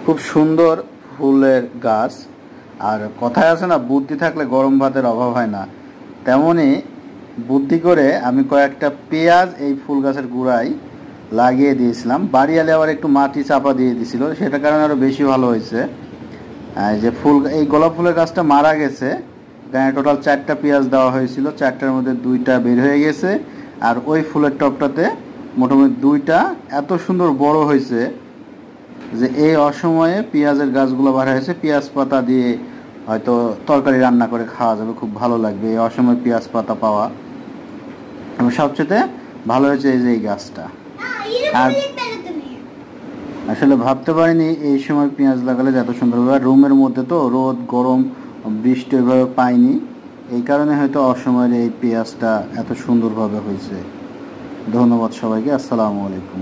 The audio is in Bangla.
খুব সুন্দর ফুলের গাছ। আর কথায় আছে না, বুদ্ধি থাকলে গরম ভাতের অভাব হয় না। তেমনই বুদ্ধি করে আমি কয়েকটা পেঁয়াজ এই ফুল গাছের গোড়ায় লাগিয়ে দিয়েছিলাম। বাড়িয়ালে আবার একটু মাটি চাপা দিয়ে দিয়েছিল, সেটার কারণে আরও বেশি ভালো হয়েছে। যে ফুল, এই গোলাপ ফুলের গাছটা মারা গেছে। এখানে টোটাল 4টা পেঁয়াজ দেওয়া হয়েছিল, 4টার মধ্যে 2টা বের হয়ে গেছে। আর ওই ফুলের টবটাতে মোটামুটি 2টা এত সুন্দর বড় হয়েছে যে এই অসময়ে পেঁয়াজের গাছগুলো বার হয়েছে। পেঁয়াজ পাতা দিয়ে হয়তো তরকারি রান্না করে খাওয়া যাবে, খুব ভালো লাগবে এই অসময়ে পেঁয়াজ পাতা পাওয়া। এবং সবচেয়ে ভালো হয়েছে এই যে এই গাছটা। আর আসলে ভাবতে পারিনি এই সময় পেঁয়াজ লাগালে এত সুন্দর হবে। রুমের মধ্যে তো রোদ গরম বৃষ্টি ওইভাবে পাইনি, এই কারণে হয়তো অসময়ের এই পেঁয়াজটা এত সুন্দরভাবে হয়েছে। ধন্যবাদ সবাইকে। আসসালামু আলাইকুম।